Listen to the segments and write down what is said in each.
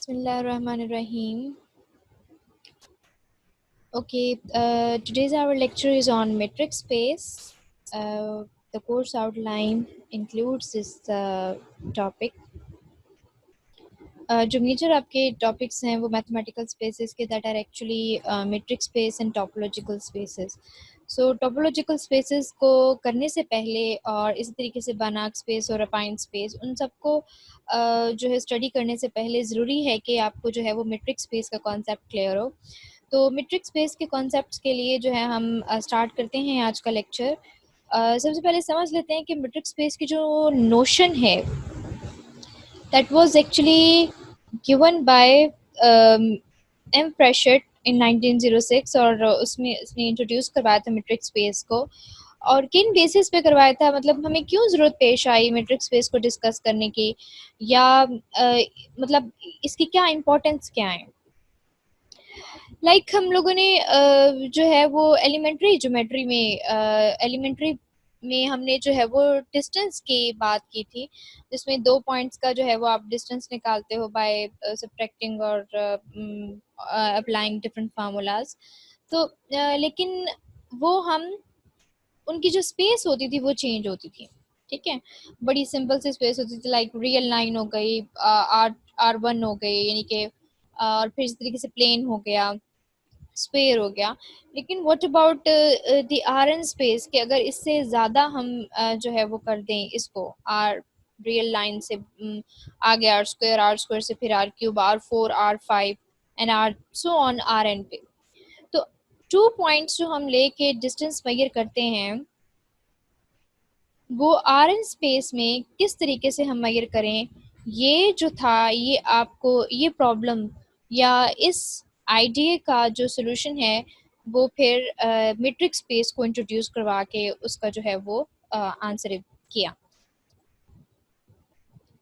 Bismillahirrahmanirrahim. Okay, today's our lecture is on metric space. The course outline includes this topic. जो major आपके topics हैं वो mathematical spaces के that are actually metric space and topological spaces. So topological spaces को करने से पहले और इसी तरीके से बानाक स्पेस और अपाइन स्पेस उन सबको जो है स्टडी करने से पहले ज़रूरी है कि आपको जो है वो मेट्रिक स्पेस का कॉन्सेप्ट क्लियर हो. तो मेट्रिक स्पेस के कॉन्सेप्ट्स के लिए जो है हम स्टार्ट करते हैं आज का लेक्चर. सबसे पहले समझ लेते हैं कि मेट्रिक स्पेस की जो नोशन है that was actually given by M. Pritchett in 1906 और उसमें उसने इंट्रोड्यूस करवाया था मेट्रिक स्पेस को. और किन बेसिस पे करवाया था, मतलब हमें क्यों ज़रूरत पेश आई मेट्रिक स्पेस को डिस्कस करने की, या मतलब इसकी क्या इम्पोर्टेंस क्या है. लाइक हम लोगों ने जो है वो एलिमेंट्री ज्योमेट्री में एलिमेंट्री में हमने जो है वो डिस्टेंस की बात की थी, जिसमें 2 पॉइंट्स का जो है वो आप डिस्टेंस निकालते हो बाय सब्ट्रैक्टिंग और अप्लाइंग डिफरेंट फार्मूलाज. तो लेकिन वो हम उनकी जो स्पेस होती थी वो चेंज होती थी. ठीक है, बड़ी सिंपल सी स्पेस होती थी, लाइक रियल लाइन हो गई, R1 हो गई, यानी कि और फिर इस तरीके से प्लेन हो गया, स्पेयर हो गया. लेकिन what about the R N space के अगर इससे ज़्यादा हम जो है वो कर दें इसको, आर रियल लाइन से आगे आर स्क्वायर से फिर R³ R4 R5 and R so on R N पे. तो 2 पॉइंट्स जो हम लेके डिस्टेंस मेजर करते हैं वो आर एन स्पेस में किस तरीके से हम मेजर करें, ये जो था ये आपको ये प्रॉब्लम या इस आइडिया का जो सोल्यूशन है वो फिर मेट्रिक स्पेस को इंट्रोड्यूस करवा के उसका जो है वो आंसर किया.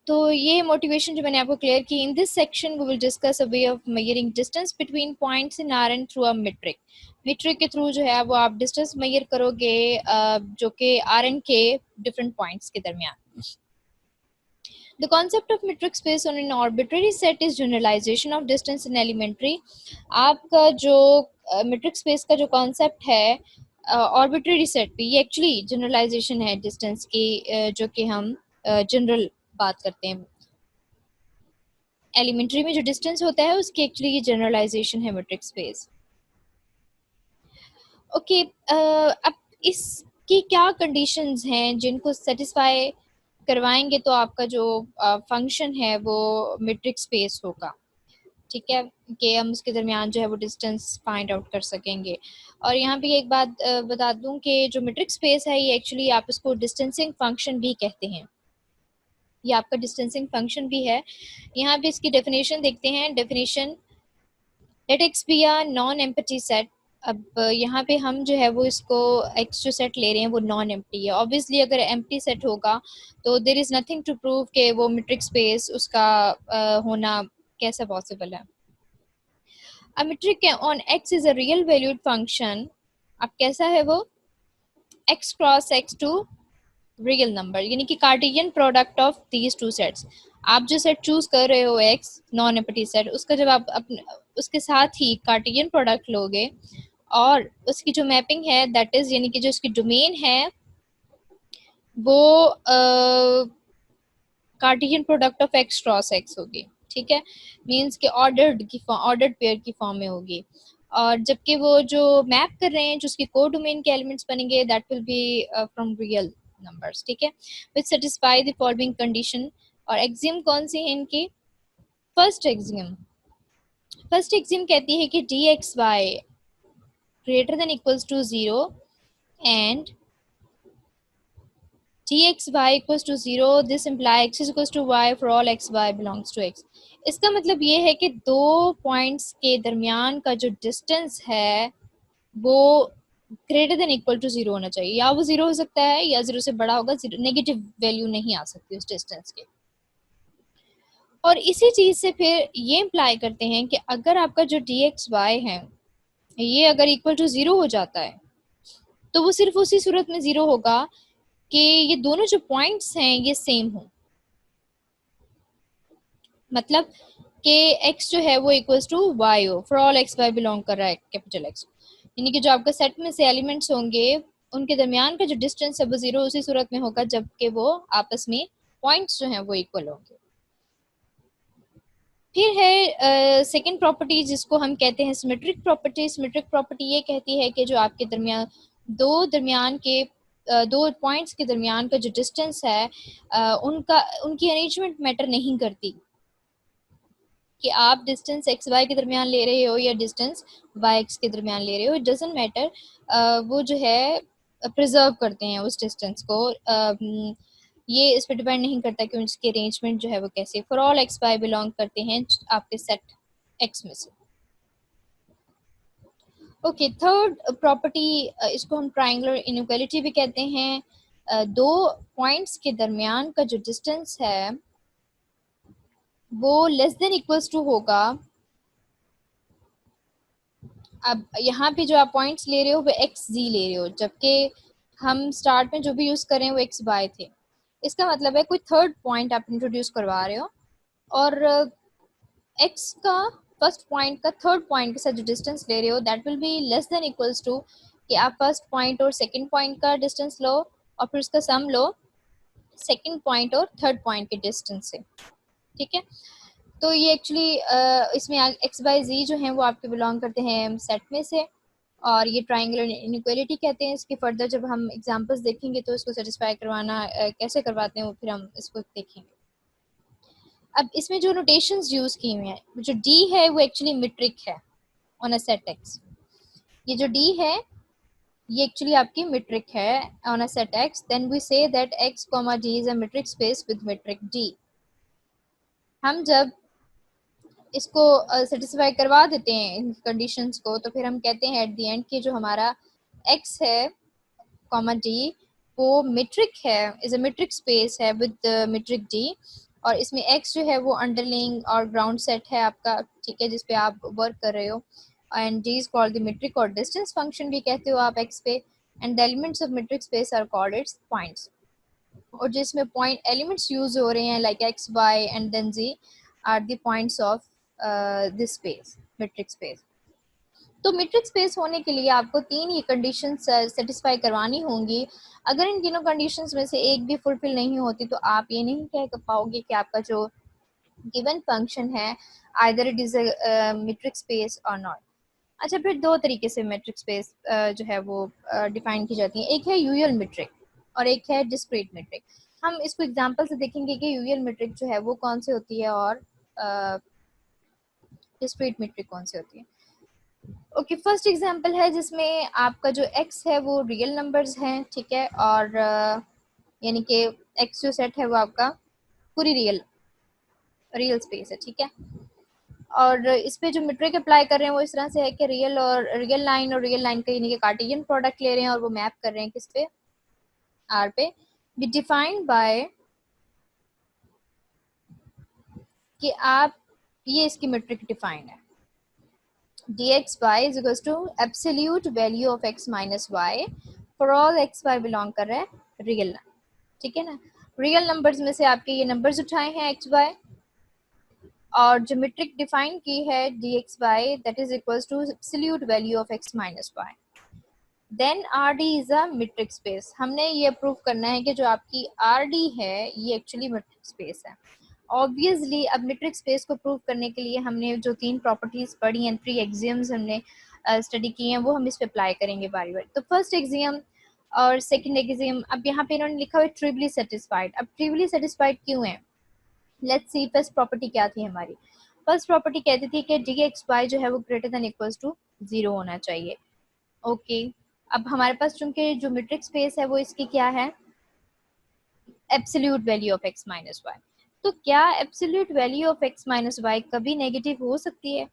तो ये मोटिवेशन जो मैंने आपको क्लियर की. In this section we will discuss a way of measuring distance between points in R N through a metric. Metric के थ्रू जो है वो आप डिस्टेंस मेजर करोगे जो कि आर एन के डिफरेंट पॉइंट्स के दरमियान. The concept of metric space on an arbitrary set is generalization of distance in elementary. आपका जो metric space का जो concept है arbitrary set पे, ये actually generalization है distance की जो कि हम general बात करते हैं. एलिमेंट्री में जो डिस्टेंस होता है उसकी एक्चुअली ये जनरलाइजेशन है मेट्रिक स्पेस. ओके, अब इसकी क्या कंडीशंस हैं जिनको सेटिस्फाई करवाएंगे तो आपका जो फंक्शन है वो मेट्रिक स्पेस होगा. ठीक है, कि हम उसके दरमियान जो है वो डिस्टेंस फाइंड आउट कर सकेंगे. और यहाँ पे एक बात बता दूं कि जो मेट्रिक स्पेस है ये एक्चुअली आप इसको डिस्टेंसिंग फंक्शन भी कहते हैं. ये आपका डिस्टेंसिंग फंक्शन भी है. यहाँ पे इसकी डेफिनेशन देखते हैं. Definition, let x be a non empty set. अब यहाँ पे हम जो है वो इसको एक्स जो सेट ले रहे हैं वो नॉन एम्प्टी है. ऑब्वियसली अगर एम्प्टी सेट होगा तो there is nothing to prove कि वो मेट्रिक स्पेस उसका होना कैसे पॉसिबल है. A metric on x is a real valued function. अब कैसा है वो, x cross x to real number, यानी कि Cartesian product of these two sets. आप जो सेट चूज कर रहे हो x नॉन एम्प्टी सेट, उसका जब आप अपने उसके साथ ही कार्टेशियन प्रोडक्ट लोगे और उसकी जो मैपिंग है दैट इज, यानी कि जो इसकी डोमेन है वो Cartesian product of x cross x होगी. ठीक है, मींस कि ऑर्डर्ड पेयर की फॉर्म में होगी. और जबकि वो जो मैप कर रहे हैं जो उसके को डोमेन के एलिमेंट्स बनेंगे that will be from real numbers. ठीक है, which satisfy the following condition. और एक्सियम कौन सी है इनकी, फर्स्ट एक्सियम कहती है कि d x y greater than equals to 0 and dxy equals to 0, this imply x is equals to y for all xy belongs to x. इसका मतलब ये है कि दो पॉइंट्स के दरमियान का जो डिस्टेंस है वो ग्रेटर देन इक्वल टू 0 होना चाहिए. या वो 0 हो सकता है या 0 से बड़ा होगा, नेगेटिव वैल्यू नहीं आ सकती उस डिस्टेंस के. और इसी चीज से फिर ये इम्प्लाई करते हैं कि अगर आपका जो dxy है ये अगर इक्वल टू 0 हो जाता है तो वो सिर्फ उसी सूरत में 0 होगा कि ये दोनों जो पॉइंट्स हैं ये सेम हो. मतलब कि x जो है वो इक्वल्स टू y हो, for all x y belong कर रहा है कैपिटल X, यानी कि जो आपका सेट में से एलिमेंट्स होंगे उनके दरमियान का जो डिस्टेंस है वो जीरो उसी सूरत में होगा जबकि वो आपस में पॉइंट्स जो हैं वो इक्वल होंगे। फिर है सेकंड प्रॉपर्टी जिसको हम कहते हैं सिमेट्रिक प्रॉपर्टी। सिमेट्रिक प्रॉपर्टी ये कहती है कि जो आपके दरमियान के दो पॉइंट्स के दरमियान का जो डिस्टेंस है उनका उनकी अरेंजमेंट मैटर नहीं करती कि आप डिस्टेंस एक्स वाई के दरमियान ले रहे हो या डिस्टेंस वाई एक्स के दरमियान ले रहे हो, इट डजेंट मैटर। वो जो है प्रिजर्व करते हैं उस डिस्टेंस को। ये इस पर डिपेंड नहीं करता कि उसकी अरेंजमेंट जो है वो कैसे, for all x y belong करते हैं आपके सेट एक्स में से। ओके, थर्ड प्रॉपर्टी, इसको हम ट्रायंगुलर इनइक्वालिटी भी कहते हैं। दो पॉइंट्स के दरमियान का जो डिस्टेंस है वो लेस देन इक्वल्स टू होगा। अब यहाँ पे जो आप पॉइंट्स ले रहे हो वो एक्स जी ले रहे हो, जबकि हम स्टार्ट में जो भी यूज कर रहे हैं वो एक्स बाय थे। इसका मतलब है कोई थर्ड पॉइंट आप इंट्रोड्यूस करवा रहे हो और एक्स का फर्स्ट पॉइंट का थर्ड पॉइंट के साथ जो डिस्टेंस ले रहे हो that will be less than equals to कि आप फर्स्ट पॉइंट और सेकंड पॉइंट का डिस्टेंस लो और फिर उसका सम लो सेकंड पॉइंट और थर्ड पॉइंट के डिस्टेंस से। ठीक है, तो ये एक्चुअली इसमें एक्स बाई जी जो हैं वो आपके बिलोंग करते हैं सेट में से, और ये ट्रायंगुलर इनइक्वालिटी कहते हैं। इसके फर्दर जब हम एग्जांपल्स देखेंगे तो इसको सेटिस्फाई करवाना कैसे करवाते हैं वो फिर हम इसको देखेंगे। अब इसमें जो नोटेशंस यूज की हुई हैं, जो डी है वो एक्चुअली मीट्रिक है ऑन अ सेट एक्स। ये जो डी है ये एक्चुअली आपकी मीट्रिक है on a set x, then we say that x comma d is a metric space with metric d. हम जब इसको सेटिस्फाई करवा देते हैं इन कंडीशंस को तो फिर हम कहते हैं एट द एंड कि जो हमारा एक्स है कॉमा डी वो मीट्रिक है, इज अ मीट्रिक स्पेस है विद मीट्रिक डी, और इसमें एक्स जो है वो अंडरलाइंग और ग्राउंड सेट है आपका, ठीक है, जिसपे आप वर्क कर रहे हो, and d is called the metric और डिस्टेंस फंक्शन भी कहते हो आप एक्स पे, and the elements of metric space are called its points. और जिसमें पॉइंट एलिमेंट्स यूज हो रहे हैं like x y and then g are the points of this space metric space. तो मीट्रिक स्पेस होने के लिए आपको तीन ही कंडीशन सेटिस्फाई करवानी होंगी। अगर इन तीनों कंडीशंस में से एक भी फुलफिल नहीं होती तो आप ये नहीं कह पाओगे कि आपका जो गिवन फंक्शन है either it is a metric space और नॉट। अच्छा, फिर दो तरीके से मीट्रिक स्पेस जो है वो डिफाइन की जाती है, एक है यूजुअल मीट्रिक और एक है डिस्क्रीट मीट्रिक। हम इसको एग्जांपल से देखेंगे कि यूजुअल मीट्रिक जो है वो कौन सी होती है और डिस्क्रीट मीट्रिक कौन सी होती है। ओके, फर्स्ट एग्जांपल है जिसमें आपका जो एक्स है वो रियल नंबर्स हैं, ठीक है, और यानी कि एक्स जो सेट है वो आपका पूरी रियल रियल स्पेस है, ठीक है। और इस पे जो मीट्रिक अप्लाई कर रहे हैं वो इस तरह से है कि रियल लाइन का यानी कि कार्टेशियन प्रोडक्ट ले रहे हैं और वो मैप कर रहे हैं किस पे, आर पे, बी डिफाइंड बाय कि आप ये इसकी मीट्रिक डिफाइंड है dxy is equals to absolute value of x minus y for all x y belong कर रहा है रियल, ठीक है ना। रियल नंबर्स में से आपके ये नंबर्स उठाए हैं एक्स वाई, और जो मीट्रिक डिफाइन की है d x y that is equals to absolute value of x minus y, then R d is a metric space. हमने ये प्रूव करना है कि जो आपकी आर डी है ये एक्चुअली मीट्रिक स्पेस है। ऑब्वियसली अब मीट्रिक स्पेस को प्रूव करने के लिए हमने जो तीन प्रॉपर्टीज पढ़ी हैं, थ्री एक्सियम्स हमने स्टडी की हैं, वो हम इस पे अप्लाई करेंगे बारी बारी। तो फर्स्ट एक्सियम और सेकंड एक्सियम, अब यहाँ पे इन्होंने लिखा हुआ है ट्रिवली सेटिस्फाइड। अब ट्रिवली सेटिस्फाइड क्यों है, लेट्स सी फर्स्ट प्रॉपर्टी क्या थी हमारी। फर्स्ट प्रॉपर्टी कहती थी कि डी एक्स वाई जो है वो greater than equals to zero होना चाहिए। ओके, अब हमारे पास चूंकि जो मीट्रिक स्पेस है वो इसकी क्या है, absolute value of x minus y. तो क्या absolute value of x minus y कभी नेगेटिव हो सकती है?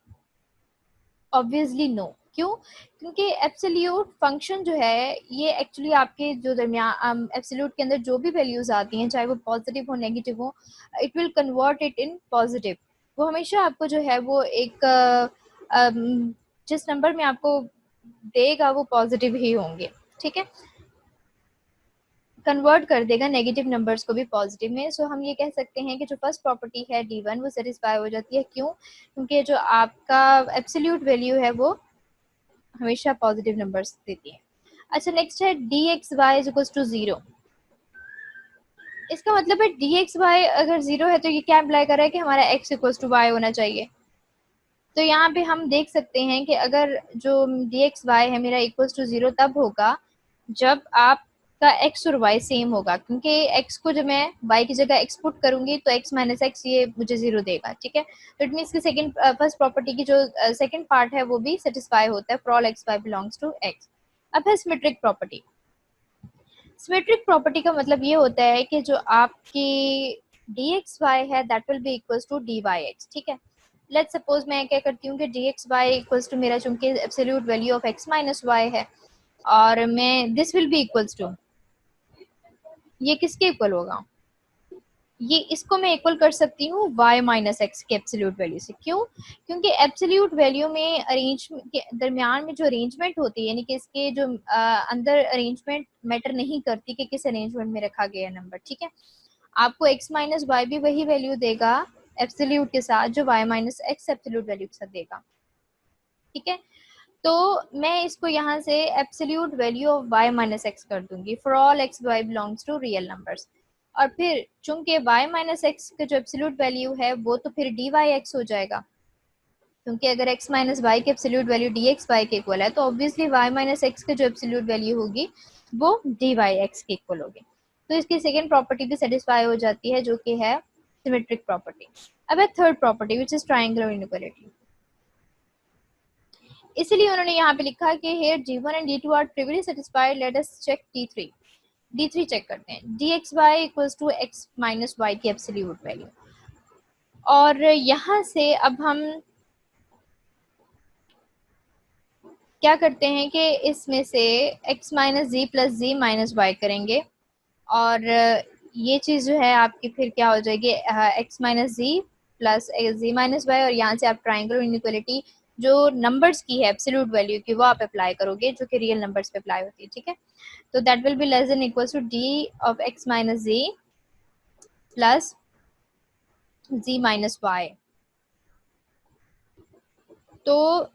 Obviously no. क्यों? क्योंकि एब्सोल्यूट फंक्शन जो है ये एक्चुअली आपके जो दरमियान एब्सोल्यूट के अंदर जो भी वैल्यूज आती हैं चाहे वो पॉजिटिव हो नेगेटिव हो, it will convert it in positive. वो हमेशा आपको जो है वो एक जिस नंबर में आपको देगा वो पॉजिटिव ही होंगे, ठीक है। कन्वर्ट कर देगा नेगेटिव नंबर्स को भी पॉजिटिव में। सो हम ये कह सकते हैं कि जो फर्स्ट प्रॉपर्टी है D1 वो सेटिस्फाई हो जाती है। क्यों? क्योंकि जो आपका एब्सोल्यूट वैल्यू है वो हमेशा पॉजिटिव नंबर्स देती है। अच्छा, नेक्स्ट है dxy इज इक्वल टू 0। इसका मतलब है dxy अगर 0 है तो ये क्या इम्प्लाई कर रहा है कि हमारा x इक्वल टू y होना चाहिए। तो यहाँ पे हम देख सकते हैं कि अगर जो dxy है मेरा इक्वल टू 0 तब होगा जब आपका x और y सेम होगा, क्योंकि x को जब मैं y की जगह x पुट करूंगी तो x माइनस एक्स ये मुझे 0 देगा। ठीक है, तो इट मीन्स की सेकंड फर्स्ट प्रॉपर्टी की जो सेकंड पार्ट है वो भी सेटिस्फाई होता है for all x y belongs to x। अब है सिमेट्रिक प्रॉपर्टी। सिमेट्रिक प्रॉपर्टी का मतलब ये होता है कि जो आपकी dxy है that will be equals to dyx। ठीक है, लेट्स सपोज मैं क्या करती हूँ कि dxy इक्वल्स टू मेरा चूंकि absolute value of x minus y है और मैं this will be equals to, ये किसके इक्वल होगा? ये इसको मैं इक्वल कर सकती हूँ y माइनस एक्स के एब्सोल्यूट वैल्यू से। क्यों? क्योंकि एब्सोल्यूट वैल्यू में अरेंज के दरमियान में जो अरेंजमेंट होती है, यानी कि इसके जो अंदर अरेंजमेंट मैटर नहीं करती कि किस अरेंजमेंट में रखा गया नंबर। ठीक है, आपको x माइनस वाई भी वही वैल्यू देगा एब्सोल्यूट के साथ जो y minus x absolute value के साथ देगा। ठीक है, तो मैं इसको यहाँ से absolute value of y minus x कर दूंगी for all x y belongs to real numbers. और फिर चूंकि y माइनस एक्स का जो एब्सोल्यूट वैल्यू है वो तो फिर डी वाई एक्स हो जाएगा, क्योंकि अगर x माइनस वाई की absolute value d x y के इक्वल है तो ऑब्वियसली y माइनस एक्स की जो एब्सोल्यूट वैल्यू होगी वो डी वाई एक्स के इक्वल होगी। तो इसकी सेकेंड प्रॉपर्टी भी सेटिस्फाई हो जाती है जो कि है सिमेट्रिक प्रॉपर्टी। अब है third property which is triangular inequality. इसलिए उन्होंने यहाँ पे लिखा कि here d1 and d2 are trivially satisfied, let us check d3। d3 check करते हैं, dxy equals to x minus y की एब्सोल्यूट वैल्यू। और यहाँ से अब हम क्या करते हैं कि इसमें से x minus g plus g minus Y करेंगे और ये चीज़ जो है आपकी फिर क्या हो जाएगी x minus g plus g minus Y, और यहाँ से आप ट्राइंगुलर इनइक्वालिटी जो नंबर्स की है एब्सोल्यूट वैल्यू की वो आप अप्लाई करोगे जो कि रियल नंबर्स पे अप्लाई होती है। ठीक है, तो that will be less than equals to d of x minus g plus g minus y. तो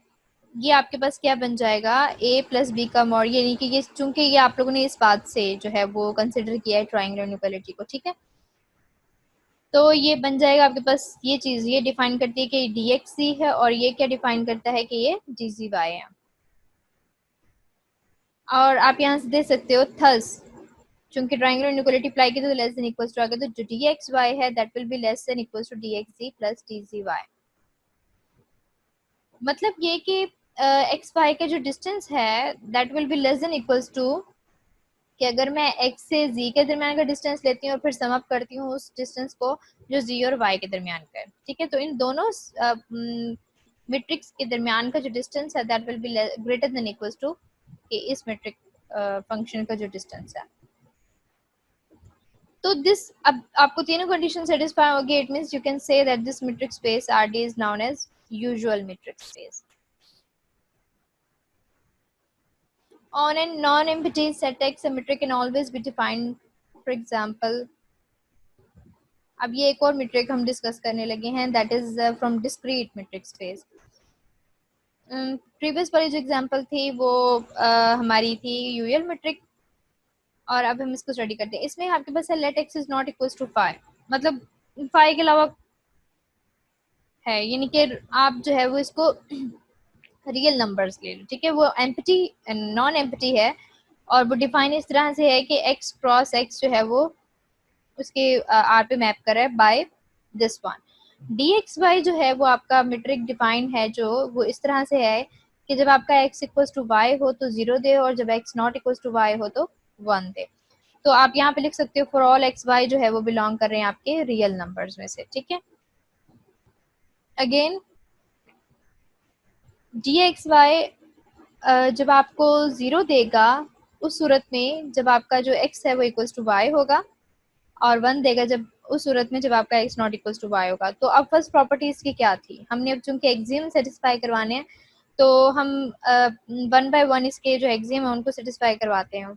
ये आपके पास क्या बन जाएगा, a प्लस बी का मॉड, यानी कि ये चूंकि ये आप लोगों ने इस बात से जो है वो कंसिडर किया है ट्राइंगुलर इनइक्वालिटी को। ठीक है, तो ये बन जाएगा आपके पास, ये चीज ये डिफाइन करती है कि dxc है और ये क्या डिफाइन करता है कि ये dgy है। और आप यहाँ से दे सकते हो थस, चूंकि ट्राइंगुलर इनइक्वालिटी अप्लाई की तो लेस देन इक्वल्स टू आ गया, तो जो dxy है that will be less than equals to dxc plus dgy। मतलब ये कि एक्स वाई का जो डिस्टेंस है that will be less than equals to कि अगर मैं x से z के दरमियान का डिस्टेंस लेती हूँ और फिर सम अप करती हूँ उस डिस्टेंस को जो z और y के दरमियान का है। ठीक है, तो इन दोनों मैट्रिक्स के दरमियान का जो डिस्टेंस है that will be greater than equals to कि इस मैट्रिक फंक्शन का जो डिस्टेंस है। तो दिस अब आपको तीनों कंडीशन सेटिस्फाई होगी, it means you can say that this metric space R d is known as usual metric space. On a non-empty set X, a metric can always be defined. For example, अब ये एक और metric हम discuss करने लगे हैं that is from discrete metric space. Previous वाली जो एग्जांपल थी वो हमारी थी यूएल metric, और अब हम इसको स्टडी करते हैं। इसमें आपके पास है let x is not equals to phi, मतलब phi के अलावा है, यानी कि आप जो है वो इसको रियल नंबर्स ले लो। ठीक है, वो एम्प्टी नॉन एम्प्टी है और वो डिफाइन इस तरह से है कि x क्रॉस x जो है वो उसके आर पे मैप कर रहा है बाय दिस वन। dxy जो है वो आपका मीट्रिक डिफाइन है जो वो इस तरह से है कि जब आपका x इक्वल्स टू वाई हो तो 0 दे और जब x not equals to y हो तो 1 दे। तो आप यहाँ पे लिख सकते हो फॉर ऑल एक्स वाई जो है वो बिलोंग कर रहे हैं आपके रियल नंबर्स में से। ठीक है, अगेन dxy जब आपको 0 देगा उस सूरत में जब आपका जो x है वो इक्वल्स टू वाई होगा, और 1 देगा जब उस सूरत में जब आपका x not equals to y होगा। तो अब फर्स्ट प्रॉपर्टी इसकी क्या थी, हमने अब चूंकि एक्सियम सेटिस्फाई करवाने हैं तो हम 1 बाय 1 इसके जो एक्सियम है उनको सेटिस्फाई करवाते हैं।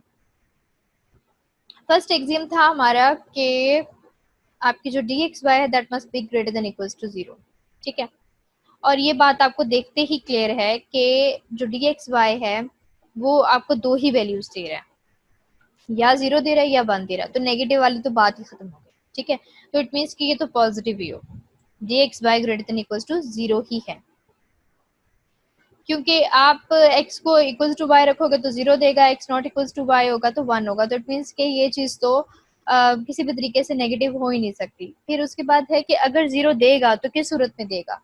फर्स्ट एग्जाम था हमारा कि आपकी जो डी एक्स वाई है that must be greater than equals to zero. ठीक है, और ये बात आपको देखते ही क्लियर है कि जो डी एक्स वाई है वो आपको दो ही वैल्यूज दे रहा है, या जीरो दे रहा है या वन दे रहा है, तो नेगेटिव वाली तो बात ही खत्म हो गई। ठीक है, तो इट मीन्स कि ये तो पॉजिटिव ही हो, d x y greater than equals to zero ही है, क्योंकि आप x को इक्वल टू y रखोगे तो जीरो देगा, x not equal to y होगा तो वन होगा, तो इट मीन्स कि ये चीज तो किसी भी तरीके से नेगेटिव हो ही नहीं सकती। फिर उसके बाद है कि अगर जीरो देगा तो किस सूरत में देगा,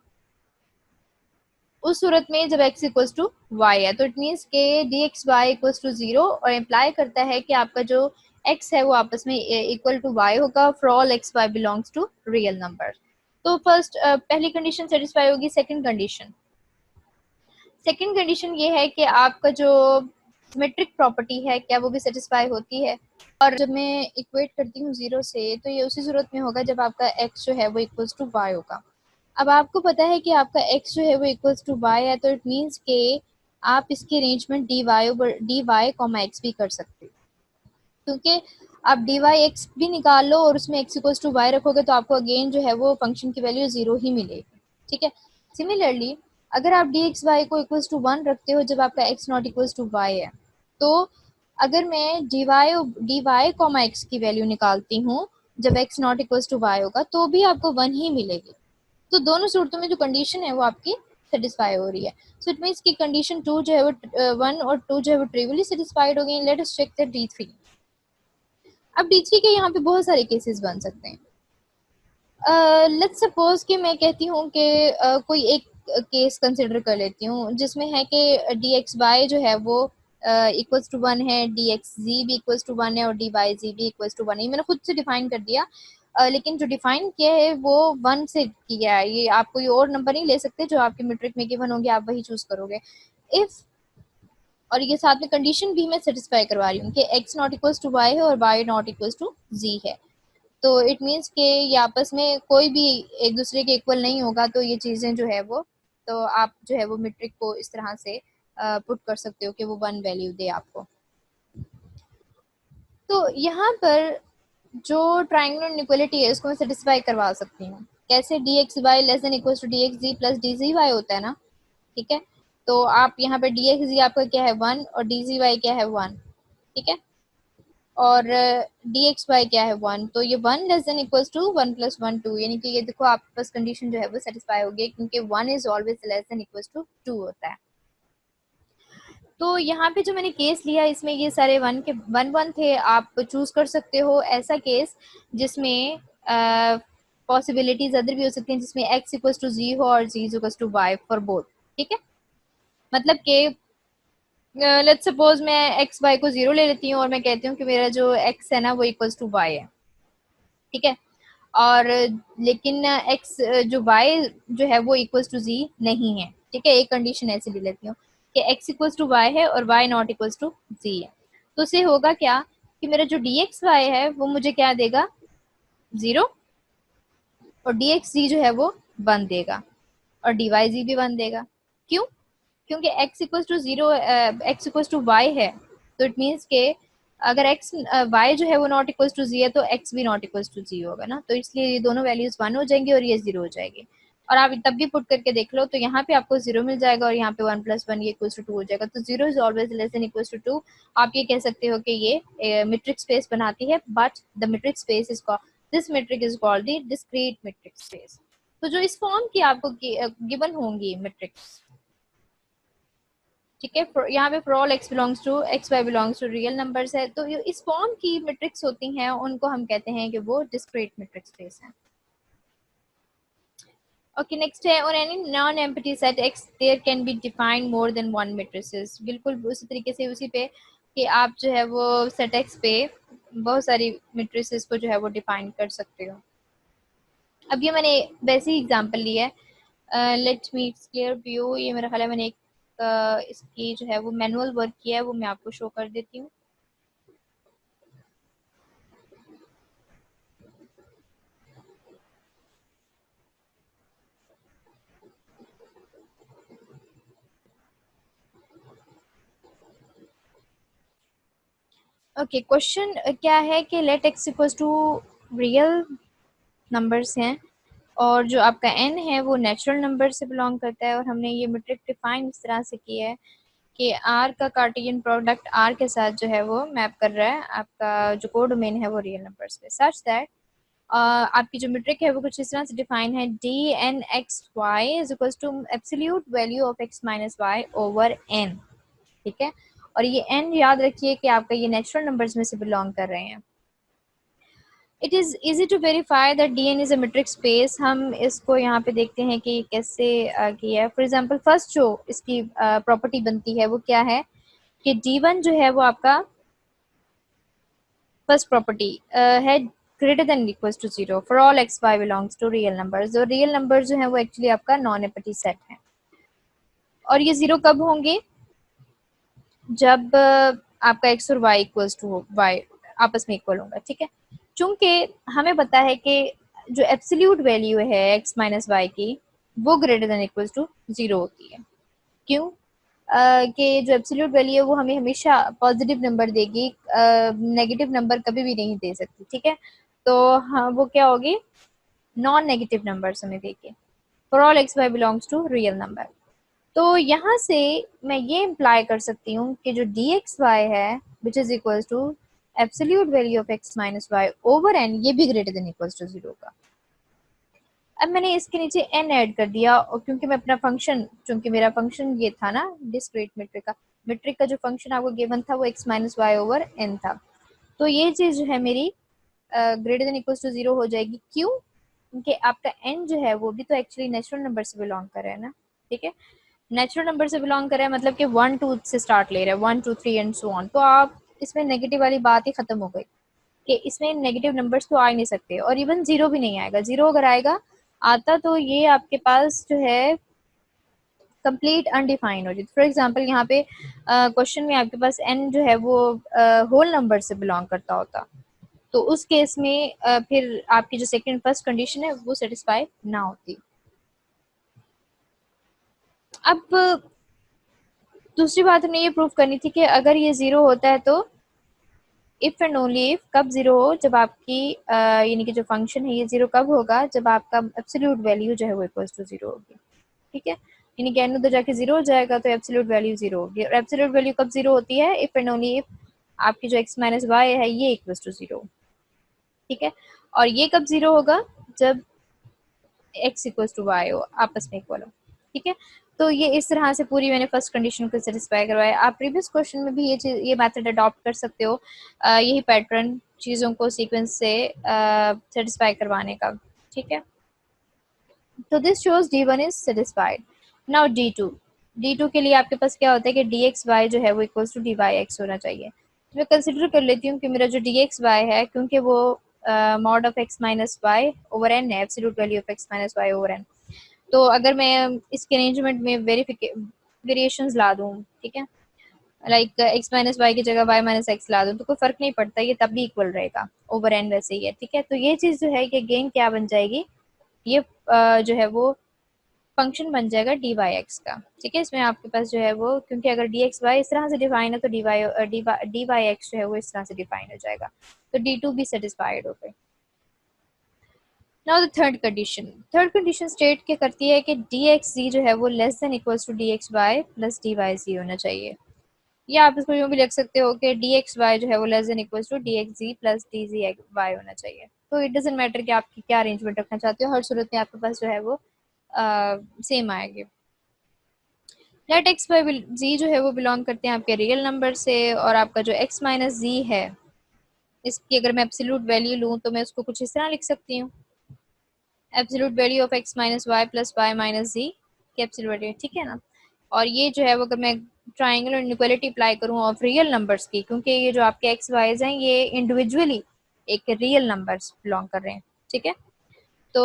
उस सूरत में जब x इक्वल्स टू वाई है, तो इट मीन्स के d x y equals to zero, और इम्प्लाई करता है कि आपका जो x है वो आपस में इक्वल टू y होगा for all x y belongs to real number. तो फर्स्ट पहली कंडीशन सेटिस्फाई होगी। सेकंड कंडीशन ये है कि आपका जो मेट्रिक प्रॉपर्टी है क्या वो भी सेटिस्फाई होती है। और जब मैं इक्वेट करती हूँ जीरो से, तो ये उसी सूरत में होगा जब आपका x जो है वो इक्वल्स टू वाई होगा। अब आपको पता है कि आपका x जो है वो इक्वल्स टू वाई है, तो इट मीन्स के आप इसकी arrangement d y comma x भी कर सकते हो, क्योंकि आप डी वाई एक्स भी निकाल लो और उसमें एक्स इक्वल्स टू वाई रखोगे तो आपको अगेन जो है वो फंक्शन की वैल्यू जीरो ही मिलेगी। ठीक है, सिमिलरली अगर आप डी एक्स वाई को इक्वल्स टू वन रखते हो जब आपका x not equals to y है, तो अगर मैं डी वाई कॉमा एक्स की वैल्यू निकालती हूँ जब x not equals to y होगा तो भी आपको वन ही मिलेगी। तो दोनों सूरतों में जो कंडीशन है वो आपकी सेटिस्फाई हो रही है। सो इट मीन्स की कंडीशन टू जो है वो वन और टू जो है वो ट्रिवियली सेटिस्फाइड हो गई। Let us check the d three. अब डी थ्री के यहाँ पे बहुत सारे केसेस बन सकते हैं। लेट्स सपोज कि मैं कहती हूँ कि कोई एक केस कंसिडर कर लेती हूँ जिसमें है कि डी एक्स वाई जो है वो इक्वल्स टू वन है, डी एक्स जी भी इक्वल्स टू वन है और डी वाई जी भी इक्वल्स टू वन है। मैंने खुद से डिफाइन कर दिया, लेकिन जो डिफाइन किया है वो वन से किया है। ये आप कोई और नंबर नहीं ले सकते, जो आपके मेट्रिक में गिवन होंगे आप वही चूज करोगे। इफ, और ये साथ में कंडीशन भी मैं सेटिस्फाई करवा रही हूँ कि x not equals to y है और y not equals to g है, तो इट मीन्स कि ये आपस में कोई भी एक दूसरे के इक्वल नहीं होगा, तो ये चीज़ें जो है वो, तो आप जो है वो मेट्रिक को इस तरह से पुट कर सकते हो कि वो वन वैल्यू दे आपको। तो यहाँ पर जो ट्राइंगुलर इनइक्वालिटी है उसको मैं सेटिस्फाई करवा सकती हूँ। कैसे, d x y less than equal to d x g plus d g y होता है ना। ठीक है, तो आप यहाँ पे डी एक्स जी आपका क्या है वन और डी जी वाई क्या है वन। ठीक है, और डी एक्स वाई क्या है वन, तो ये one less than equals to one plus one two, यानी कि ये देखो आप बस कंडीशन जो है वो सेटिस्फाई हो गई, क्योंकि one is always less than equals to two होता है। तो यहाँ पे जो मैंने केस लिया इसमें ये सारे वन के वन वन थे। आप चूज कर सकते हो ऐसा केस जिसमें पॉसिबिलिटीज अदर भी हो सकती हैं, जिसमें एक्स इक्वल्स टू जी हो और g equals to y for both. ठीक है, मतलब कि लेट्स सपोज मैं एक्स वाई को जीरो ले लेती हूँ और मैं कहती हूँ कि मेरा जो एक्स है ना वो इक्वल्स टू वाई है। ठीक है, और लेकिन एक्स जो वाई जो है वो इक्वल्स टू जी नहीं है। ठीक है, एक कंडीशन ऐसे ले लेती हूँ कि एक्स इक्वल्स टू वाई है और y not equals to g है, तो उससे होगा क्या कि मेरा जो डी एक्स वाई है वो मुझे क्या देगा, जीरो, और डी एक्स जी जो है वो वन देगा, और डी वाई जी भी वन देगा। क्यों? क्योंकि x equals to zero, x equals to y है, तो इट मीन्स के अगर x y जो है वो नॉट इक्वल्स टू जी है तो x भी नॉट इक्वल्स टू जी होगा ना, तो इसलिए ये दोनों वैल्यूज वन हो जाएंगी और ये जीरो हो जाएगी। और आप तब भी पुट करके देख लो तो यहाँ पे आपको जीरो मिल जाएगा और यहाँ पे वन प्लस वन ये इक्वल्स टू टू हो जाएगा, तो zero is always less than equals to two. आप ये कह सकते हो कि ये मेट्रिक स्पेस बनाती है, but the metric space is this metric is called the discrete metric space. तो जो इस फॉर्म की आपको गिवन होंगी मेट्रिक्स, ठीक है, यहाँ पे for all x belongs to x y belongs to real numbers है, तो इस फॉर्म की मैट्रिक्स होती हैं उनको हम कहते हैं कि वो डिस्क्रीट मैट्रिक्स स्पेस है। ओके, नेक्स्ट है on any non empty set x there can be defined more than one matrices. बिल्कुल उसी तरीके से उसी पे कि आप जो है वो सेट एक्स पे बहुत सारी मैट्रिसेस को जो है वो डिफाइन कर सकते हो। अब ये मैंने वैसे ही एग्जांपल लिया है, लेट मी क्लियर व्यू। ये मेरा ख्याल है मैंने एक इसकी जो है वो मैनुअल वर्क किया है, वो मैं आपको शो कर देती हूँ। ओके, क्वेश्चन क्या है कि let x equals to real numbers हैं और जो आपका एन है वो नेचुरल नंबर से बिलोंग करता है, और हमने ये मीट्रिक डिफाइन इस तरह से किया है कि आर का कार्टेशियन प्रोडक्ट आर के साथ जो है वो मैप कर रहा है आपका जो कोडोमेन है वो रियल नंबर्स पे, सच दैट आपकी जो मीट्रिक है वो कुछ इस तरह से डिफाइन है, d n x y is equal to absolute value of x minus y over n. ठीक है, और ये एन याद रखिए कि आपका ये नेचुरल नंबर्स में से बिलोंग कर रहे हैं। It is easy to verify that d n is a metric space. हम इसको यहाँ पे देखते हैं कि कैसे किया है। फॉर एग्जांपल फर्स्ट जो इसकी प्रॉपर्टी बनती है वो क्या है कि डी वन जो है वो आपका फर्स्ट प्रॉपर्टी है greater than equals to zero for all x y belongs to real numbers. और रियल नंबर जो है वो एक्चुअली आपका नॉन एम्प्टी सेट है, और ये जीरो कब होंगे, जब आपका एक्स और वाई इक्वल्स टू वाई आपस में इक्वल होगा। ठीक है, चूंकि हमें पता है कि जो एब्सोल्यूट वैल्यू है एक्स माइनस वाई की वो greater than equals to zero होती है। क्यों? कि जो एब्सोल्यूट वैल्यू है वो हमें हमेशा पॉजिटिव नंबर देगी, नेगेटिव नंबर कभी भी नहीं दे सकती। ठीक है, तो हाँ वो क्या होगी, नॉन नेगेटिव नंबर्स हमें देगी for all x y belongs to real number. तो यहाँ से मैं ये इम्प्लाई कर सकती हूँ कि जो डी एक्स वाई है which is equal to absolute value of x minus y over n, ये भी greater than equal to zero का। अब मैंने इसके नीचे एन ऐड कर दिया, और क्योंकि मैं अपना फंक्शन, चूंकि मेरा फंक्शन ये था ना डिस्क्रीट मेट्रिक का जो फंक्शन आपको गिवन था वो x minus y over n था, तो ये चीज जो है मेरी greater than equal to zero हो जाएगी। क्यों? क्योंकि आपका एन जो है वो भी तो एक्चुअली नेचुरल नंबर से बिलोंग कर रहा है ना। ठीक है, नेचुरल नंबर से बिलोंग कर रहा है मतलब कि वन टू से स्टार्ट ले रहा है, one two three and so on, तो आप इसमें नेगेटिव वाली बात ही खत्म हो गई कि इसमें नेगेटिव नंबर्स तो आ ही नहीं सकते, और इवन जीरो भी नहीं आएगा। जीरो अगर आएगा आता तो ये आपके पास जो है कंप्लीट अनडिफाइंड हो जाती। फॉर एग्जांपल यहाँ पे क्वेश्चन में आपके पास एन जो है वो होल नंबर से बिलोंग करता होता, तो उस केस में फिर आपकी जो सेकंड फर्स्ट कंडीशन है वो सेटिस्फाई ना होती। अब दूसरी बात हमने ये प्रूव करनी थी कि अगर ये जीरो होता है तो इफ एंड ओनली इफ, कब जीरो हो, जब आपकी यानी कि जो फंक्शन है ये जीरो कब होगा, जब आपका एब्सोल्यूट वैल्यू जो है वो इक्वल्स टू जीरो होगी। ठीक है, यानी कि एन उधर जाके जीरो हो जाएगा तो एब्सोल्यूट वैल्यू जीरो होगी, और एब्सोल्यूट वैल्यू कब जीरो होती है, इफ एंड ओनली इफ आपकी जो एक्स माइनस वाई है ये इक्वल्स टू जीरो। ठीक है, और ये कब जीरो होगा, जब एक्स इक्वल्स टू वाई हो, आपस में इक्वल हो। ठीक है, तो ये इस तरह से पूरी मैंने फर्स्ट कंडीशन को सेटिस्फाई करवाया। आप प्रीवियस क्वेश्चन में भी ये मेथड अडॉप्ट कर सकते हो, यही पैटर्न चीज़ों को सीक्वेंस से सेटिस्फाई करवाने का। ठीक है, तो this shows d one is satisfied. Now d two, d two के लिए आपके पास क्या होता है कि डी एक्स वाई जो है वो equals to d y x होना चाहिए। तो मैं कंसिडर कर लेती हूँ कि मेरा जो डी एक्स वाई है, क्योंकि वो mod of x minus y over n है, absolute value of x minus y over n, तो अगर मैं इसके अरेंजमेंट में वेरिएशंस ला दूँ, ठीक है, लाइक एक्स माइनस वाई की जगह वाई माइनस एक्स ला दूँ, तो कोई फर्क नहीं पड़ता, ये तब भी इक्वल रहेगा, ओवर एन वैसे ही है। ठीक है, तो ये चीज़ जो है कि गेन क्या बन जाएगी, ये जो है वो फंक्शन बन जाएगा डी वाई एक्स का। ठीक है, इसमें आपके पास जो है वो, क्योंकि अगर डी एक्स वाई इस तरह से डिफाइन है तो डी वाई एक्स जो है वो इस तरह से डिफाइन हो जाएगा, तो डी टू भी सेटिस्फाइड हो गए। Now the third condition state क्या करती है कि डी एक्स जी जो है वो less than equals to d x y plus d y g होना चाहिए, या आप इसको यूँ भी लिख सकते हो कि डी एक्स वाई जो है वो less than equals to d x g plus d g y होना चाहिए। तो इट डजेंट मैटर कि आपकी क्या अरेंजमेंट रखना चाहते हो, हर सूरत में आपके पास जो है वो सेम आएगी। लेट एक्स वाई जी जो है वो बिलोंग करते हैं आपके रियल नंबर से, और आपका जो एक्स माइनस जी है इसकी अगर मैं एब्सोल्यूट वैल्यू लूँ तो मैं उसको कुछ इस तरह लिख सकती हूँ, absolute value of x minus y plus y minus g की एब्सोल्यूट वैल्यू। ठीक है ना, और ये जो है वो अगर मैं ट्राइंगल इनइक्वालिटी अप्लाई करूँ ऑफ रियल नंबर्स की, क्योंकि ये जो आपके एक्स वाइज हैं ये इंडिविजुअली एक रियल नंबर्स बिलोंग कर रहे हैं। ठीक है, तो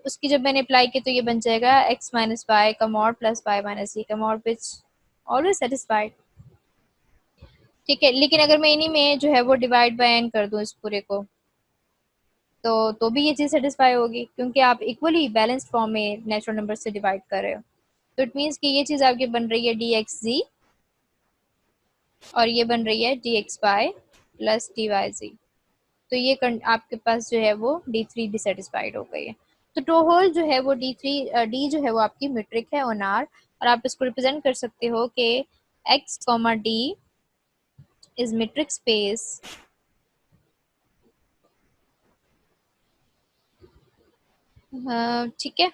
उसकी जब मैंने अप्लाई की तो ये बन जाएगा एक्स माइनस वाई का मॉड प्लस वाई माइनस सी का मॉड, विच ऑलवेज सेटिस्फाइड। ठीक है, लेकिन अगर मैं इन्हीं में जो है वो डिवाइड बाय एन कर दूं इस पूरे को, तो भी ये चीज़ सेटिस्फाई होगी, क्योंकि आप इक्वली बैलेंस्ड फॉर्म में नेचुरल नंबर से डिवाइड कर रहे हो। तो इट मीन्स कि ये चीज़ आपकी बन रही है डी एक्स जी, और ये बन रही है d x y plus d y g. तो ये आपके पास जो है वो D3 भी सेटिस्फाइड हो गई है। तो टोहोल जो है वो डी जो है वो आपकी मीट्रिक है ऑन आर, और आप इसको रिप्रेजेंट कर सकते हो कि x comma d is metric space. ठीक है।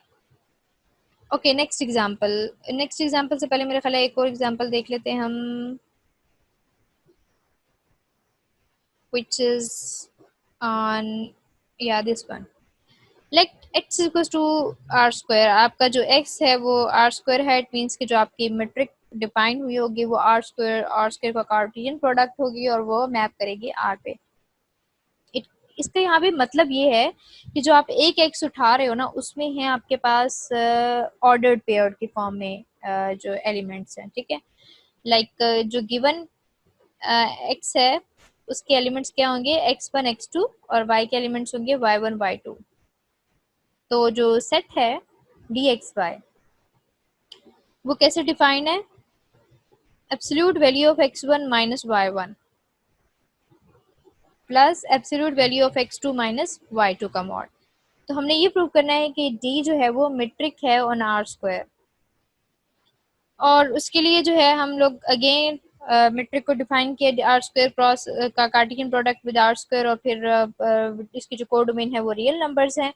Okay, next example. Next example से पहले मेरा ख्याल है एक और एग्जांपल देख लेते हैं हम, which is on, yeah, this one. Like x equals to R square, आपका जो x है वो आर स्क्वायर है। इट मीन्स कि जो आपकी मेट्रिक डिफाइन हुई होगी वो आर स्क्वायर का कार्टेशियन प्रोडक्ट होगी और वो मैप करेगी आर पे। इट इसका यहाँ पे मतलब ये है कि जो आप एक एक्स उठा रहे हो ना उसमें है आपके पास ऑर्डर्ड पेयर की फॉर्म में जो एलिमेंट्स हैं, ठीक है। लाइक जो गिवन एक्स है उसके एलिमेंट्स क्या होंगे, x1 x2, और y के एलिमेंट्स होंगे y1 y2। तो जो सेट है डी एक्स वाई वो कैसे डिफाइन है, absolute value of x1 minus y1 plus absolute value of x2 minus y2 का मॉड। तो हमने ये प्रूव करना है कि d जो है वो मीट्रिक है ऑन आर स्क्वायर, और उसके लिए जो है हम लोग अगेन मीट्रिक को डिफाइन किया आर स्क्वायर क्रॉस का Cartesian product with R square, और फिर इसकी जो कोडोमेन है वो रियल नंबर्स हैं।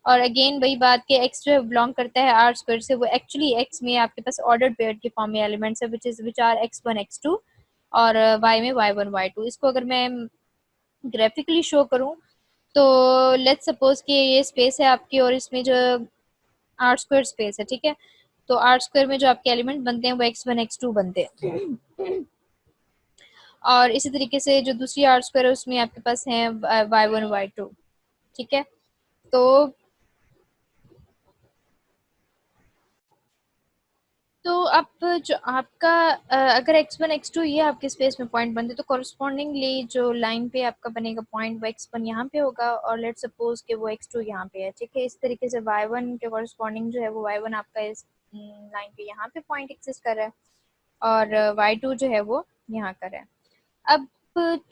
और अगेन वही बात कि x जो है बिलोंग करता है आर स्क्वायर से, वो एक्चुअली x में आपके पास ऑर्डर्ड पेयर के फॉर्म में एलिमेंट्स है विच आर x1 x2, और y में y1 y2। इसको अगर मैं ग्राफिकली शो करूं तो लेट्स सपोज कि ये स्पेस है आपकी और इसमें जो आर स्क्वायर स्पेस है, ठीक है। तो आर स्क्वायर में जो आपके एलिमेंट बनते हैं वो x1 x2 बनते हैं, और इसी तरीके से जो दूसरी आर स्क्वायर है उसमें आपके पास है y1 y2, ठीक है। तो अब जो आपका अगर x1 x2 ये आपके स्पेस में पॉइंट बनते तो कॉरस्पॉन्डिंगली जो लाइन पे आपका बनेगा पॉइंट वो x1 यहाँ पे होगा, और लेट सपोज कि वो x2 यहाँ पे है, ठीक है। इस तरीके से y1 के कॉरस्पॉन्डिंग जो है वो y1 आपका इस लाइन पे यहाँ पे पॉइंट एग्जिस्ट कर रहा है, और y2 जो है वो यहाँ कर रहा है। अब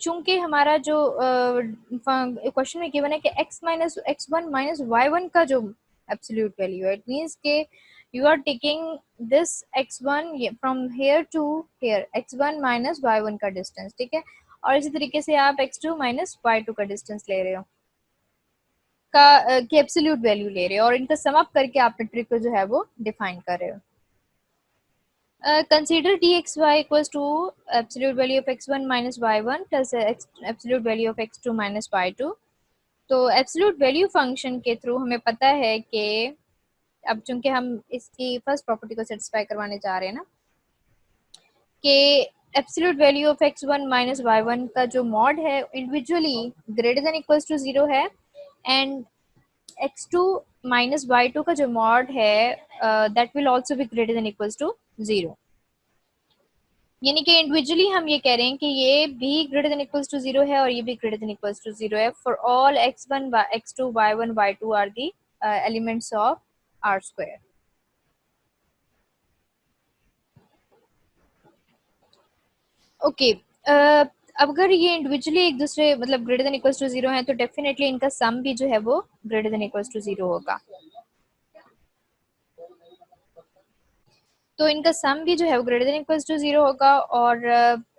चूंकि हमारा जो क्वेश्चन में गिवन है कि x minus x1 minus y1 का जो एब्सोल्यूट वैल्यू है, इट मींस के you are taking this x1 from here to here, x1 minus y1 का डिस्टेंस, ठीक है। और इसी तरीके से आप x2 माइनस y2 का डिस्टेंस ले रहे हो की एब्सोल्यूट वैल्यू ले रहे हो, और इनका सम अप करके आप मेट्रिक को जो है वो डिफाइन कर रहे हो। Consider dxy equals to absolute value of x1 minus y1 plus absolute value of x2 minus y2। तो एब्सोल्यूट वैल्यू फंक्शन के थ्रू हमें पता है कि अब चूंकि हम इसकी फर्स्ट प्रॉपर्टी को सेटिस्फाई करवाने जा रहे हैं ना, कि absolute value of x1 minus y1 का जो मॉड है individually greater than equals to 0 है, एंड x2 माइनस y2 का जो मॉड है that will also be greater than equals to 0। यानी कि इंडिविजुअली हम ये कह रहे हैं कि ये भी ग्रेटर देन इक्वल्स टू 0 है और ये भी ग्रेटर देन इक्वल्स टू 0 है for all x1 x2 y1 y2 are the elements of R square. Okay, अब अगर ये इंडिविजुअली एक दूसरे मतलब ग्रेटर देन इक्वल्स टू 0 है तो डेफिनेटली इनका सम भी जो है वो ग्रेटर देन इक्वल्स टू 0 होगा। तो इनका सम भी जो है वो ग्रेटर देन इक्वल्स टू 0 होगा, और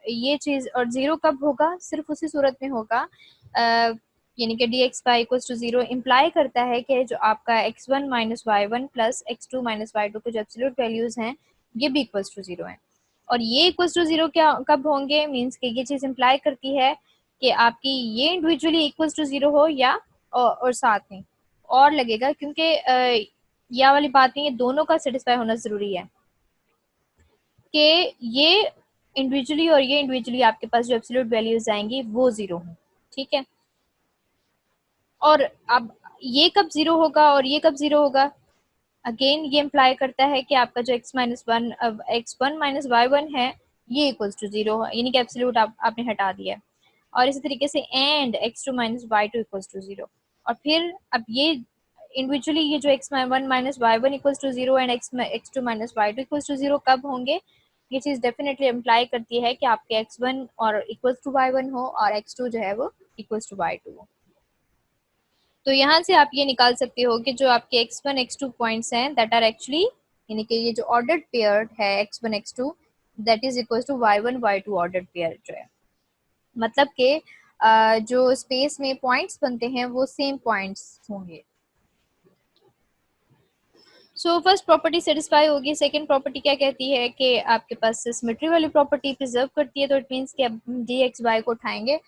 ये चीज और 0 कब होगा, सिर्फ उसी सूरत में होगा यानी कि d x y equals to 0 imply करता है कि जो आपका x1 minus y1 plus x2 minus y2 के जो एब्सोल्यूट वैल्यूज हैं ये भी इक्वल्स टू 0 हैं। और ये इक्वल्स टू 0 क्या कब होंगे, मीन्स कि ये चीज इम्प्लाई करती है कि आपकी ये इंडिविजुअली इक्वल्स टू 0 हो या और साथ में और लगेगा, क्योंकि या वाली बात नहीं है, दोनों का सेटिस्फाई होना जरूरी है कि ये इंडिविजुअली और ये इंडिविजुअली आपके पास जो एब्सोल्यूट वैल्यूज आएंगी वो 0 हो, ठीक है। और अब ये कब 0 होगा और ये कब 0 होगा, अगेन ये इम्प्लाई करता है कि आपका जो x1 माइनस y1 है ये इक्वल्स टू 0 है, यानी कि एब्सोल्यूट आपने हटा दिया है। और इसी तरीके से and x2 minus y2 equals to 0। और फिर अब ये इंडिविजुअली ये जो x1 minus y1 equals to 0 and x2 minus y2 equals to 0 कब होंगे, ये चीज़ डेफिनेटली इम्प्लाई करती है कि आपके x1 और इक्वल्स टू y1 हो और x2 जो है वो इक्वल्स टू y2 हो। तो यहाँ से आप ये निकाल सकते हो कि जो आपके x1 x2 पॉइंट्स हैं दैट आर एक्चुअली, यानी कि ये जो ऑर्डर्ड पेयर है x1 x2 that is equal to y1 y2 ordered pair जो है, मतलब कि जो स्पेस में पॉइंट्स बनते हैं वो सेम पॉइंट्स होंगे। सो फर्स्ट प्रॉपर्टी सेटिस्फाई होगी। सेकंड प्रॉपर्टी क्या कहती है कि आपके पास सिमेट्री वाली प्रॉपर्टी प्रिजर्व करती है, तो इट मीन्स कि अब डी एक्स वाई को उठाएंगे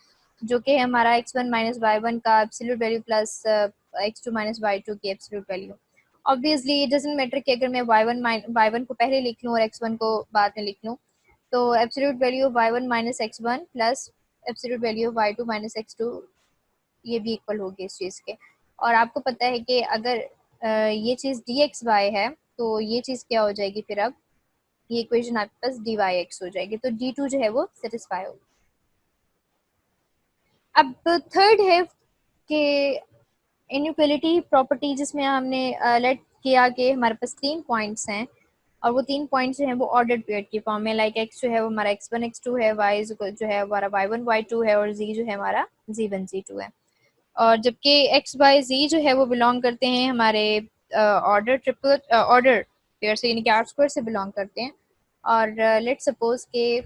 जो कि हमारा x1 माइनस वाई वन का absolute value plus x2 minus y two की absolute value. Obviously it doesn't matter कि अगर मैं y1 को पहले लिख लूँ और x1 को बाद में लिख लूँ, तो absolute value y1 minus x1 plus absolute value y2 minus x2 ये भी इक्वल होगी इस चीज़ के। और आपको पता है कि अगर ये चीज़ डी एक्स वाई है तो ये चीज़ क्या हो जाएगी, फिर अब ये इक्वेशन आपके पास डी वाई एक्स हो जाएगी, तो डी टू जो है वो सेटिस्फाई होगी। अब थर्ड है कि इनइक्वलिटी प्रॉपर्टी, जिसमें हमने लेट किया कि हमारे पास 3 पॉइंट्स हैं और वो 3 पॉइंट्स जो हैं वो ऑर्डर्ड पेयर की फॉर्म में, लाइक एक्स जो है वो हमारा x1 x2 है, y जो है हमारा y1 y2 है और z जो है हमारा z1 z2 है। और जबकि एक्स वाई जी जो है वो बिलोंग करते हैं हमारे ऑर्डर ट्रिपल ऑर्डर पेयर से, यानी कि आर स्क्वायर से बिलोंग करते हैं। और लेट सपोज के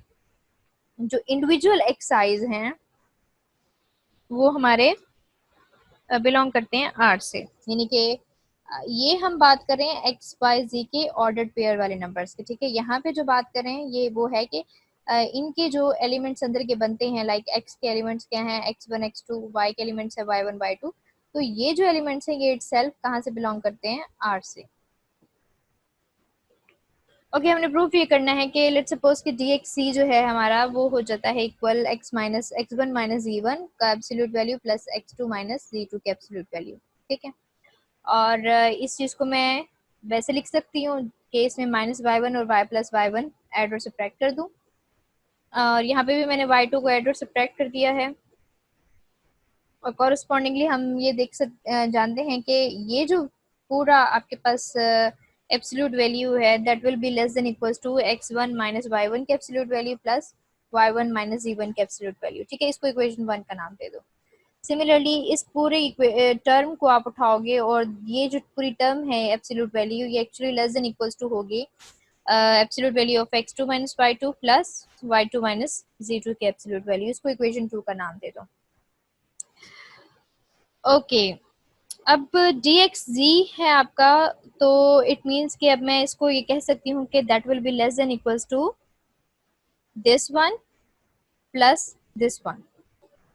जो इंडिविजुअल एक्स आईज हैं वो हमारे बिलोंग करते हैं आर से, यानी कि ये हम बात करें एक्स वाई जी के ऑर्डर्ड पेयर वाले नंबर्स की, ठीक है। यहाँ पे जो बात करें ये वो है कि इनके जो एलिमेंट्स अंदर के बनते हैं, लाइक एक्स के एलिमेंट्स क्या हैं, x1 x2, वाई के एलिमेंट्स है y1 y2, तो ये जो एलिमेंट्स हैं ये इटसेल्फ कहाँ से बिलोंग करते हैं, आर से। ओके हमने प्रूफ ये करना है कि लेट्स सपोज कि डी एक्स सी जो है हमारा वो हो जाता है equal x minus x1 minus z1 का absolute value plus x2 minus z2 के एब्सोल्यूट वैल्यू, ठीक है। और इस चीज़ को मैं वैसे लिख सकती हूँ कि इसमें माइनस y1 और y प्लस y1 ऐड और सब्ट्रैक्ट कर दूँ, और यहाँ पे भी मैंने y2 को ऐड और सब्ट्रैक्ट कर दिया है। और कॉरस्पॉन्डिंगली हम ये जानते हैं कि ये जो पूरा आपके पास एब्सोल्यूट वैल्यू है that will be less than equals to x1 minus y1 के absolute value plus y1 minus z1 के एब्सोल्यूट वैल्यू, ठीक है। इसको इक्वेशन 1 का नाम दे दो। सिमिलरली इस पूरे टर्म को आप उठाओगे और ये जो पूरी टर्म है एब्सोल्यूट वैल्यू ये actually less than equals to होगी absolute value of x2 minus y2 plus y2 minus z2 के एब्सोल्यूट वैल्यू। इसको इक्वेशन 2 का नाम दे दो। ओके अब डी एक्स जी है आपका, तो इट मीन्स कि अब मैं इसको ये कह सकती हूँ कि that will be less than equals to this one plus this one,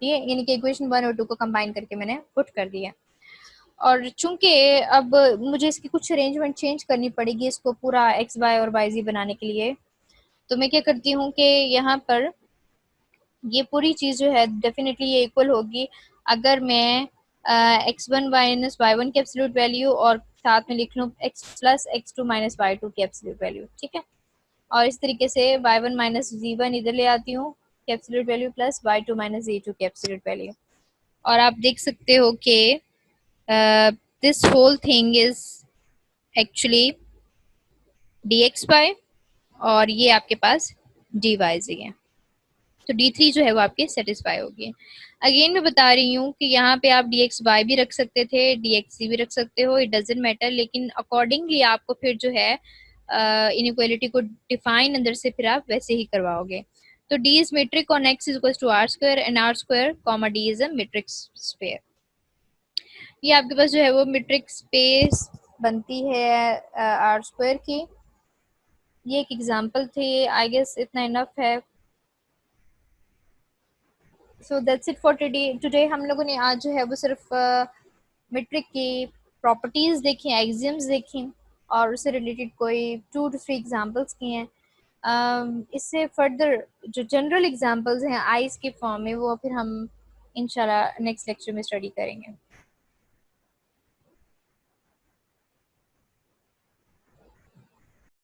ठीक है। यानी कि इक्वेशन 1 और 2 को कंबाइन करके मैंने पुट कर दिया। और चूंकि अब मुझे इसकी कुछ अरेंजमेंट चेंज करनी पड़ेगी इसको पूरा एक्स वाई और वाई जी बनाने के लिए, तो मैं क्या करती हूँ कि यहाँ पर ये पूरी चीज़ जो है डेफिनेटली ये इक्वल होगी अगर मैं x1 माइनस y1 की एब्सोल्यूट वैल्यू और साथ में लिख लूँ x plus x2 minus y2 की एब्सोल्यूट वैल्यू, ठीक है। और इस तरीके से y1 माइनस z1 इधर ले आती हूँ की absolute value plus y2 minus z2 की एब्सोल्यूट वैल्यू। और आप देख सकते हो कि this whole thing is actually dxy और ये आपके पास dyz है, तो D3 जो है वो आपके सेटिस्फाई होगी। अगेन मैं बता रही हूँ कि यहाँ पे आप dxy भी रख सकते थे, dxc भी रख सकते हो, इट डजेंट मैटर, लेकिन अकॉर्डिंगली आपको फिर जो है इनइक्वालिटी को डिफाइन अंदर से फिर आप वैसे ही करवाओगे। तो D is metric on x is equal to R square and R square comma D is a metric space. ये आपके पास जो है वो मेट्रिक स्पेस बनती है आर स्क्वायर की। ये एक एग्जांपल थे, आई गेस इतना इनफ है। So that's it for today हम लोगों ने आज जो है वो सिर्फ मेट्रिक की प्रॉपर्टीज़ देखी, एक्सियम्स देखी और उससे रिलेटेड कोई 2 to 3 एग्जांपल्स किए हैं। इससे फर्दर जो जनरल एग्जांपल्स हैं आइस के फॉर्म में वो फिर हम इंशाल्लाह नेक्स्ट लेक्चर में स्टडी करेंगे।